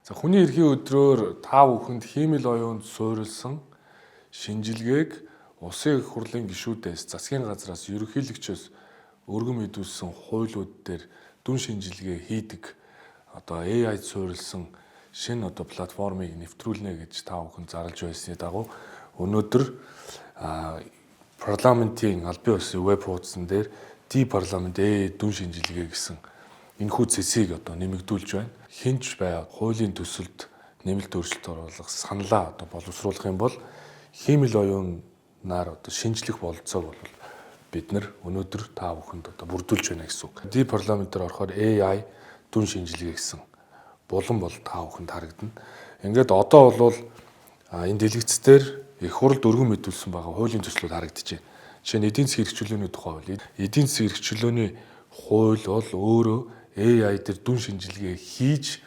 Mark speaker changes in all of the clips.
Speaker 1: За хүний эрхийн өдрөөр та бүхэнд хиймэл оюунд суурилсан шинжилгээг Улсын их хурлын гишүүдээс засгийн газраас ерөнхийлөгчөөс өргөн мэдүүлсэн хуулиуд дээр дүн шинжилгээ хийдэг одоо AI суурилсан шинэ одоо платформыг нэвтрүүлнэ гэж та бүхэн зарлж байсны дагуу өнөөдөр парламентын албан ёсны веб хуудсан дээр парламент AI дүн шинжилгээ гэсэн энэхүү цэсийг одоо нэмэгдүүлж байна. Хинч бай хуулийн төсөлд нэмэлт өөрчлөлт оруулах саналаа одоо боловсруулах юм бол хиймэл оюунаар одоо шинжлэх бололцоог бол бид нар өнөөдөр та бүхэнд одоо бүрдүүлж байна гэсэн үг. Парламентээр орохоор AI дүн шинжилгээ гэсэн булан бол та бүхэнд харагдана. Ингээд одоо бол энэ дэлгэцээр их хурл өргөн мэдүүлсэн байгаа хуулийн төслүүд харагдчихэв. Жишээ нь эдийн засгийн эрхчлөөний тухай хууль. Эдийн засгийн эрхчлөөний хууль бол өөрөө AI дээр дүн шинжилгээ хийж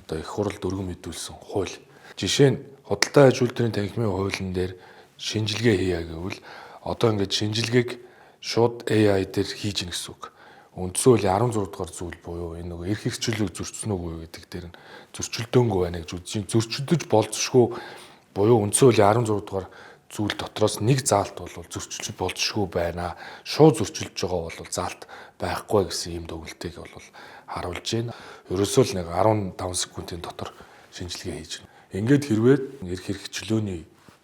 Speaker 1: одоо их хурл өргөн мэдүүлсэн хууль. Жишээ нь худалдаа аж үйлдвэрийн танхимын хуулийн дээр шинжилгээ хийя гэвэл одоо ингээд шинжилгээг шууд AI дээр хийж гин гэсэн үг. Үндсэн хуулийн 16 дугаар зүйл буюу энэ нөгөө эрх хэрэгчлөлийг зөрчсөн үгүй гэдэг дээр нь зөрчилдөөнгүй байна гэж үзэж зөрчилдөж болзошгүй буюу үндсэн хуулийн 16 дугаар зүйл дотроос нэг заалт бол зөрчилж болзошгүй байна. Шууд зөрчилж байгаа бол заалт байхгүй гэсэн ийм дүгнэлтийг бол харуулж байна. Ерөөсөө л нэг 15 секундын дотор шинжилгээ хийж байна. Ингээд хэрвээ эрх хэрэгчлөөний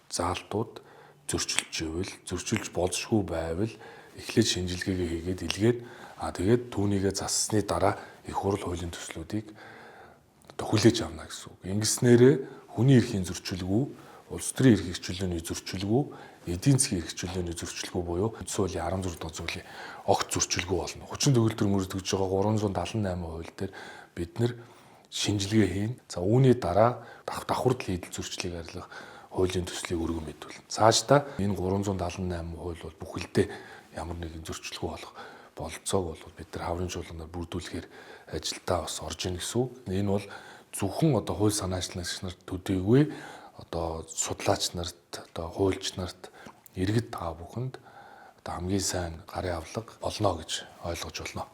Speaker 1: заалтууд зөрчилж болзошгүй байвал эхлээд шинжилгээгээ хийгээд илгээд тэгээд түүнийгээ зассны дараа их хурл хуулийн төслүүдийг одоо хүлээж авна гэсэн үг. Ингэснээрээ хүний эрхийн зөрчилгүй, улс төрийн эрх хэрэгчлөөний зөрчилгүй, эдийн засгийн эрх хэрэгчлөөний зөрчилгүй буюу үндсэн хуулийн 16 дугаар зүйлийн огт зөрчилгүй болно. Хүчин төгөлдөр мөрдөгдөж байгаа 378 хууль дээр бид нэр шинжилгээ хийн. За үүний дараа давхардл хийдэл зөрчлийг арилгах хуулийн төслийг өргөн мэдүүлнэ. Цаашдаа энэ 378 хууль бол бүхэлдээ ямар нэгэн зөрчилгүй болох бололцоог бол бид нар хаврын чуулганаар бүрдүүлэхээр ажилдаа бас орж ийн гэсэн үг. Энэ бол зөвхөн одоо хууль санаачлагч нарт төдийгүй одоо судлаач нарт одоо хуульч нарт иргэд та бүхэнд одоо хамгийн сайн гарын авлага болно гэж ойлгож байна.